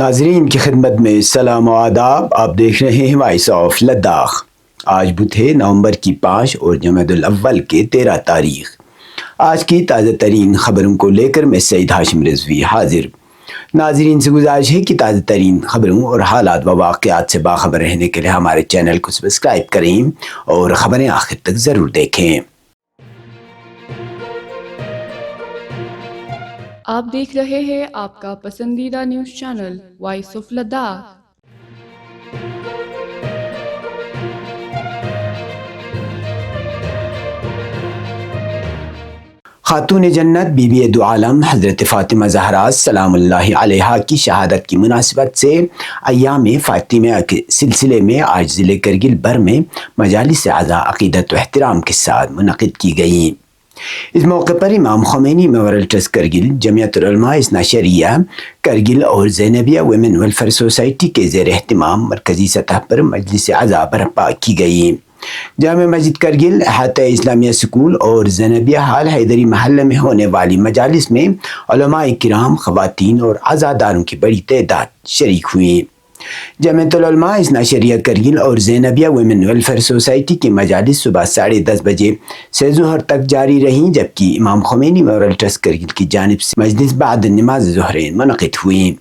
ناظرین کی خدمت میں سلام و آداب. آپ دیکھ رہے ہیں وائس آف لداخ. آج بدھ ہے نومبر کی 5 اور جمادی الاول کے 13 تاریخ. آج کی تازہ ترین خبروں کو لے کر میں سعید ہاشم رضوی حاضر. ناظرین سے گزارش ہے کہ تازہ ترین خبروں اور حالات و واقعات سے باخبر رہنے کے لیے ہمارے چینل کو سبسکرائب کریں اور خبریں آخر تک ضرور دیکھیں. آپ دیکھ رہے ہیں آپ کا پسندیدہ news channel voice of Ladakh. خاتون جنت بی بی دو عالم حضرت فاطمہ زہرا سلام اللہ علیہا کی شہادت کی مناسبت سے ایام فاطمیہ کے سلسلے میں آج ضلع کرگل بھر میں مجالس عزا عقیدت و احترام کے ساتھ منعقد کی گئیں. اس موقع پر امام خمینی میموریل ٹرسٹ کرگل، جمعیت العلماء اثنا عشریہ کرگل اور زینبیہ ویمن ویلفیئر سوسائٹی کے زیر اہتمام مرکزی سطح پر مجلس عزا برپا کی گئی. جامع مسجد کرگل، احاطہ اسلامیہ سکول اور زینبیہ ہال حیدری محلہ میں ہونے والی مجالس میں علماء کرام، خواتین اور عزاداروں کی بڑی تعداد شریک ہوئی. جمعیت العلماء اثنا عشریہ کرگل اور زینبیہ ویمن ویلفیئر سوسائٹی کی مجالس صبح 10:30 بجے سے ظہر تک جاری رہیں، جبکہ امام خمینی میموریل ٹرسٹ کرگل کی جانب سے مجلس بعد نماز ظہرین منعقد ہوئی.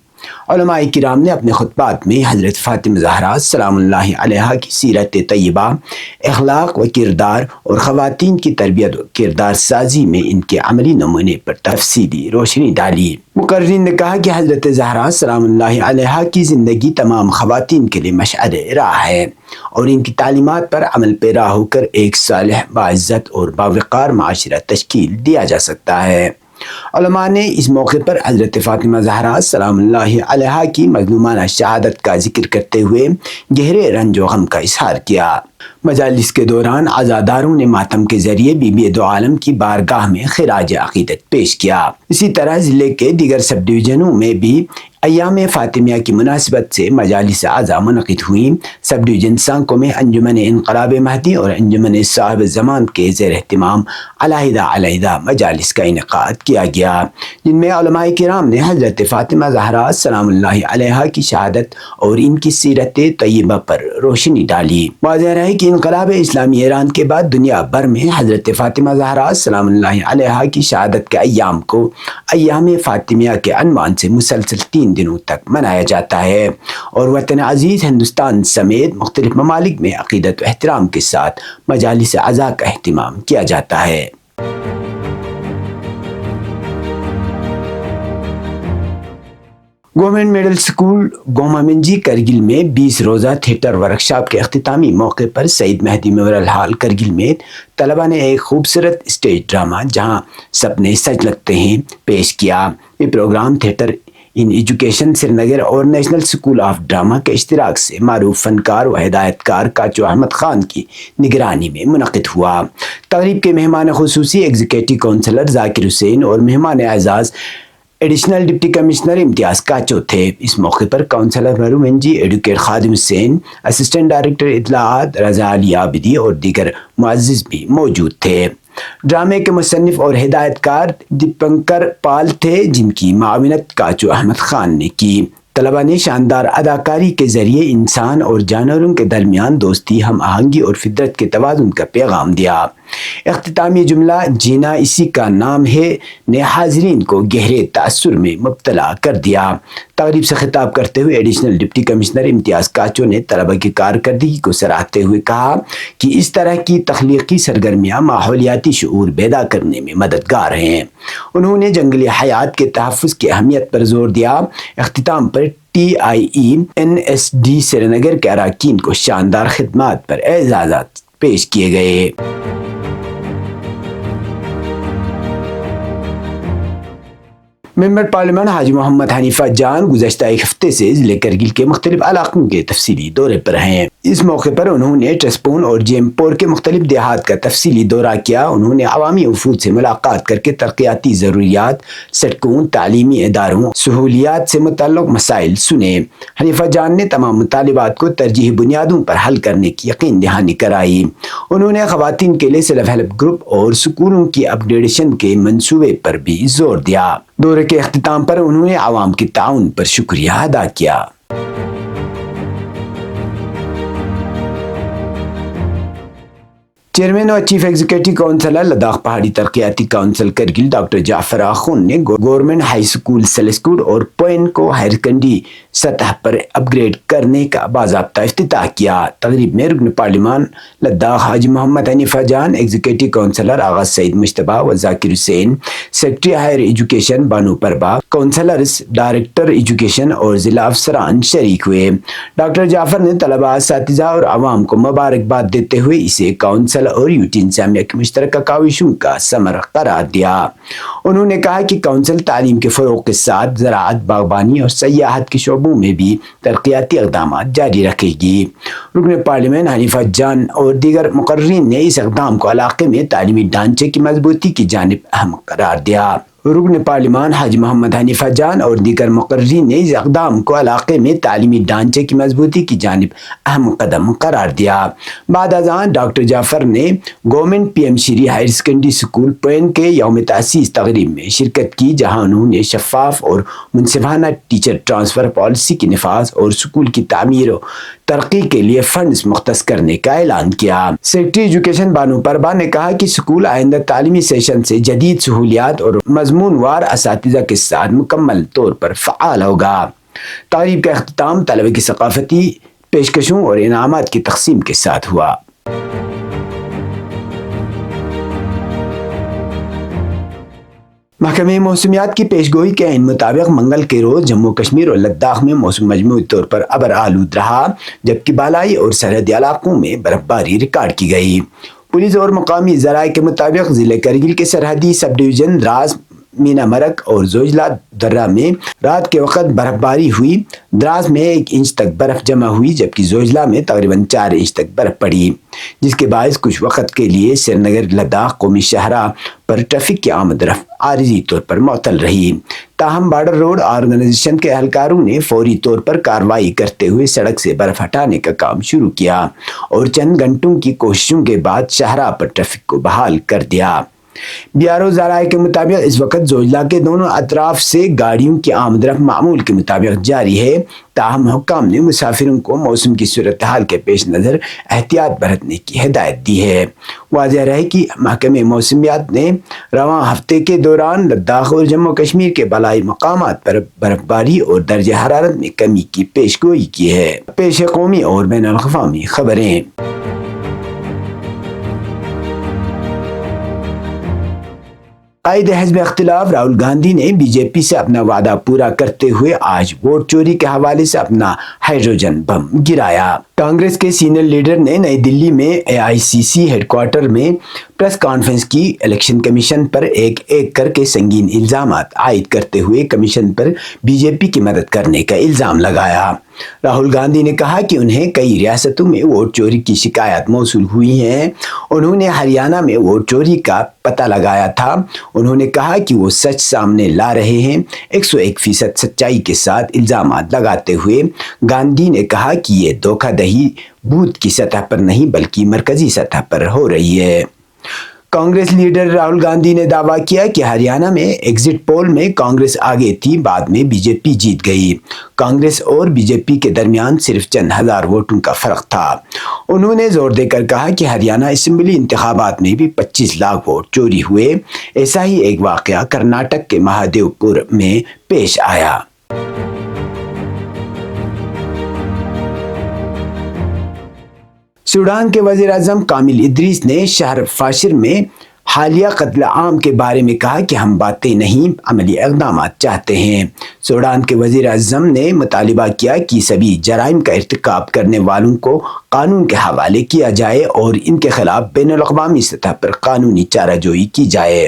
علماء کرام نے اپنے خطبات میں حضرت فاطمہ زہرا سلام اللہ علیہا کی سیرت طیبہ، اخلاق و کردار اور خواتین کی تربیت و کردار سازی میں ان کے عملی نمونے پر تفصیلی روشنی ڈالی. مقررین نے کہا کہ حضرت زہرا سلام اللہ علیہا کی زندگی تمام خواتین کے لیے مشعل راہ ہے اور ان کی تعلیمات پر عمل پیرا ہو کر ایک صالح، باعزت اور باوقار معاشرہ تشکیل دیا جا سکتا ہے. علماء نے اس موقع پر حضرت فاطمہ زہرا سلام اللہ علیہا کی مظلومانہ شہادت کا ذکر کرتے ہوئے گہرے رنج و غم کا اظہار کیا. مجالس کے دوران عزاداروں نے ماتم کے ذریعے بی بی دو عالم کی بارگاہ میں خراج عقیدت پیش کیا. اسی طرح ضلع کے دیگر سب ڈویژنوں میں بھی ایام فاطمیہ کی مناسبت سے مجالس عزا منعقد ہوئیں. سب ڈویژن سانکو میں انجمن انقلاب مہدی اور انجمن صاحب زمان کے زیر اہتمام علیحدہ مجالس کا انعقاد کیا گیا، جن میں علماء کرام نے حضرت فاطمہ زہرا سلام اللہ علیہا کی شہادت اور ان کی سیرت طیبہ پر روشنی ڈالی. واضح رہے کہ انقلاب اسلامی ایران کے بعد دنیا بھر میں حضرت فاطمہ زہرا سلام اللہ علیہا کی شہادت کے ایام کو ایام فاطمیہ کے عنوان سے مسلسل 3 دنوں تک منایا جاتا ہے اور وطن عزیز ہندوستان سمیت مختلف ممالک میں عقیدت و احترام کے ساتھ مجالس عزا کا اہتمام کیا جاتا ہے. گورنمنٹ مڈل اسکول گوما منجی کرگل میں 20 روزہ تھیٹر ورکشاپ کے اختتامی موقع پر سعید مہدی میموریل ہال کرگل میں طلبہ نے ایک خوبصورت اسٹیج ڈرامہ جہاں سپنے سچ لگتے ہیں پیش کیا. یہ پروگرام تھیٹر ان ایجوکیشن سری نگر اور نیشنل اسکول آف ڈرامہ کے اشتراک سے معروف فنکار و ہدایت کار کاچو احمد خان کی نگرانی میں منعقد ہوا. تقریب کے مہمان خصوصی ایگزیکٹو کونسلر ذاکر حسین اور مہمان اعزاز ایڈیشنل ڈپٹی کمشنر امتیاز کاچو تھے. اس موقع پر کونسلر مرو منجی، advocate Khadim Hussain, assistant director اطلاعات رضا علی عابدی اور دیگر معزز بھی موجود تھے. ڈرامے کے مصنف اور ہدایت کار دیپنکر پال تھے، جن کی معاونت کاچو احمد خان نے کی. طلبہ نے شاندار اداکاری کے ذریعے انسان اور جانوروں کے درمیان دوستی، ہم آہنگی اور فطرت کے توازن کا پیغام دیا. اختتامی جملہ جینا اسی کا نام ہے نے حاضرین کو گہرے تأثر میں مبتلا کر دیا. تقریب سے خطاب کرتے ہوئے ایڈیشنل ڈپٹی کمشنر امتیاز کاچو نے طلبہ کی کارکردگی کو سراہتے ہوئے کہا کہ اس طرح کی تخلیقی سرگرمیاں ماحولیاتی شعور بیدار کرنے میں مددگار ہیں. انہوں نے جنگلی حیات کے تحفظ کی اہمیت پر زور دیا. اختتام پر TIE-NSD سری نگر کے اراکین کو شاندار خدمات پر اعزازات پیش کیے گئے. ممبر پارلیمان حاجی محمد حنیفہ جان گزشتہ ایک ہفتے سے ضلع کرگل کے مختلف علاقوں کے تفصیلی دورے پر ہیں. اس موقع پر انہوں نے ٹرسپون اور جیمپور کے مختلف دیہات کا تفصیلی دورہ کیا۔ انہوں نے عوامی وفود سے ملاقات کر کے ترقیاتی ضروریات، سڑکوں، تعلیمی اداروں، سہولیات سے متعلق مسائل سنے۔ حنیفہ جان نے تمام مطالبات کو ترجیحی بنیادوں پر حل کرنے کی یقین دہانی کرائی۔ انہوں نے خواتین کے لیے سیلف ہیلپ گروپ اور سکولوں کی اپ گریڈیشن کے منصوبے پر بھی زور دیا۔ دورے کے اختتام پر انہوں نے عوام کے تعاون پر شکریہ ادا کیا۔ چیئرمین اور چیف ایگزیکٹو کونسلر لداخ پہاڑی ترقیاتی کونسل کرگل ڈاکٹر جعفر آخون نے گورنمنٹ ہائی اسکول سیلسکوٹ اور پوئن کو ہائر سیکنڈری سطح پر اپ گریڈ کرنے کا باضابطہ افتتاح کیا۔ تقریب میں رکن پارلیمان لداخ حاجی محمد حنیفہ جان، ایگزیکٹو کونسلر آغا سعید مشتبہ و Zakir Hussain, secretary higher education Bano پربا، کونسلرز، ڈائریکٹر ایجوکیشن اور ضلع افسران شریک ہوئے۔ ڈاکٹر جعفر نے طلباء، اساتذہ اور عوام کو مبارکباد دیتے ہوئے اسے کونسل اور یوٹی انتظامیہ کی مشترکہ کاوشوں کا ثمر قرار دیا۔ انہوں نے کہا کہ کونسل تعلیم کے فروغ کے ساتھ زراعت، باغبانی اور سیاحت کے شعبوں میں بھی ترقیاتی اقدامات جاری رکھے گی۔ رکن پارلیمنٹ حنیفہ جان اور دیگر مقررین نے اس اقدام کو علاقے میں تعلیمی ڈھانچے کی مضبوطی کی جانب اہم قرار دیا۔ رکن پارلیمان حاجی محمد حنیفہ جان اور دیگر مقررین نے اس اقدام کو علاقے میں تعلیمی ڈھانچے کی مضبوطی کی جانب اہم قدم قرار دیا۔ بعد ازاں ڈاکٹر جعفر نے گورنمنٹ پی ایم شری ہائر سیکنڈری اسکول پوئن کے یوم تاسیس تقریب میں شرکت کی، جہاں انہوں نے شفاف اور منصفانہ ٹیچر ٹرانسفر پالیسی کی نفاذ اور اسکول کی تعمیر و ترقی کے لیے فنڈز مختص کرنے کا اعلان کیا۔ سیکرٹری ایجوکیشن بانو پربا نے کہا کہ اسکول آئندہ تعلیمی سیشن سے جدید سہولیات اور مضمون وار اساتذہ کے ساتھ مکمل طور پر فعال ہوگا۔ تقریب کا اختتام طلبہ کی ثقافتی پیشکشوں اور انعامات کی تقسیم کے ساتھ ہوا۔ محکمہ موسمیات کی پیشگوئی کے عین مطابق منگل کے روز جموں کشمیر اور لداخ میں موسم مجموعی طور پر ابر آلود رہا، جبکہ بالائی اور سرحدی علاقوں میں برف باری ریکارڈ کی گئی۔ پولیس اور مقامی ذرائع کے مطابق ضلع کرگل کے سرحدی سب ڈویژن دراس، مینا مرک اور زوجلا درہ میں رات کے وقت برف باری ہوئی۔ دراس میں 1 انچ تک برف جمع ہوئی، جبکہ زوجلا میں تقریباً 4 انچ تک برف پڑی، جس کے باعث کچھ وقت کے لیے سری نگر لداخ قومی شاہراہ پر ٹریفک کی آمد رفت عارضی طور پر معطل رہی۔ تاہم بارڈر روڈ آرگنائزیشن کے اہلکاروں نے فوری طور پر کارروائی کرتے ہوئے سڑک سے برف ہٹانے کا کام شروع کیا اور چند گھنٹوں کی کوششوں کے بعد شاہراہ پر ٹریفک کو بحال کر دیا۔ بیارو ذرائع کے مطابق اس وقت زوجلا کے دونوں اطراف سے گاڑیوں کی آمد رفت معمول کے مطابق جاری ہے، تاہم حکام نے مسافروں کو موسم کی صورتحال کے پیش نظر احتیاط برتنے کی ہدایت دی ہے۔ واضح رہے کہ محکمہ موسمیات نے رواں ہفتے کے دوران لداخ اور جموں کشمیر کے بالائی مقامات پر برف باری اور درجہ حرارت میں کمی کی پیشگوئی کی ہے۔ پیش قومی اور بین الاقوامی خبریں۔ قائد حزب اختلاف راہل گاندھی نے بی جے پی سے اپنا وعدہ پورا کرتے ہوئے آج ووٹ چوری کے حوالے سے اپنا ہائیڈروجن بم گرایا۔ کانگریس کے سینئر لیڈر نے نئی دلی میں اے آئی سی سی ہیڈ کوارٹر میں پریس کانفرنس کی، الیکشن کمیشن پر ایک ایک کر کے سنگین الزامات عائد کرتے ہوئے کمیشن پر بی جے پی کی مدد کرنے کا الزام لگایا۔ راہل گاندھی نے کہا کہ انہیں کئی ریاستوں میں ووٹ چوری کی شکایات موصول ہوئی ہیں۔ انہوں نے ہریانہ میں ووٹ چوری کا پتہ لگایا تھا۔ انہوں نے کہا کہ وہ سچ سامنے لا رہے ہیں۔ 101% سچائی کے ساتھ الزامات لگاتے ہوئے گاندھی نے کہا کہ یہ دھوکہ دہی بوتھ کی سطح پر نہیں بلکہ مرکزی سطح پر ہو رہی ہے۔ کانگریس لیڈر راہل گاندھی نے دعویٰ کیا کہ ہریانہ میں ایگزٹ پول میں کانگریس آگے تھی، بعد میں بی جے پی جیت گئی۔ کانگریس اور بی جے پی کے درمیان صرف چند ہزار ووٹوں کا فرق تھا۔ انہوں نے زور دے کر کہا کہ ہریانہ اسمبلی انتخابات میں بھی 25 لاکھ ووٹ چوری ہوئے۔ ایسا ہی ایک واقعہ کرناٹک کے مہادیو پور میں پیش آیا۔ سوڈان کے وزیر اعظم کامل ادریس نے شہر فاشر میں حالیہ قتل عام کے بارے میں کہا کہ ہم باتیں نہیں، عملی اقدامات چاہتے ہیں۔ سوڈان کے وزیر اعظم نے مطالبہ کیا کہ سبھی جرائم کا ارتکاب کرنے والوں کو قانون کے حوالے کیا جائے اور ان کے خلاف بین الاقوامی سطح پر قانونی چارہ جوئی کی جائے۔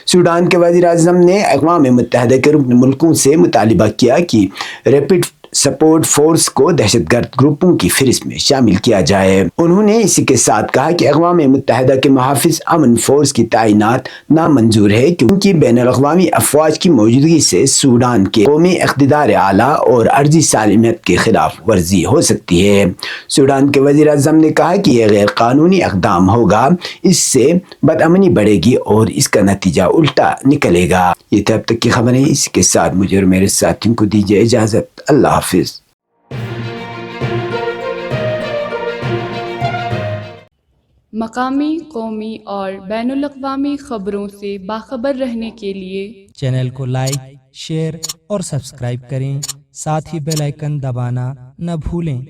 سوڈان کے وزیر اعظم نے اقوام متحدہ کے رکن ملکوں سے مطالبہ کیا کہ ریپڈ سپورٹ فورس کو دہشت گرد گروپوں کی فہرست میں شامل کیا جائے۔ انہوں نے اسی کے ساتھ کہا کہ اقوام متحدہ کے محافظ امن فورس کی تعینات نامنظور ہے کیونکہ بین الاقوامی افواج کی موجودگی سے سوڈان کے قومی اقتدار اعلیٰ اور عرضی سالمیت کے خلاف ورزی ہو سکتی ہے۔ سوڈان کے وزیر اعظم نے کہا کہ یہ غیر قانونی اقدام ہوگا، اس سے بدامنی بڑھے گی اور اس کا نتیجہ الٹا نکلے گا۔ یہ تھے اب تک کی خبریں، اس کے ساتھ مجھے اور میرے ساتھیوں کو دیجیے اجازت۔ اللہ حافظ۔ مقامی، قومی اور بین الاقوامی خبروں سے باخبر رہنے کے لیے چینل کو لائک، شیئر اور سبسکرائب کریں، ساتھ ہی بیل آئیکن دبانا نہ بھولیں۔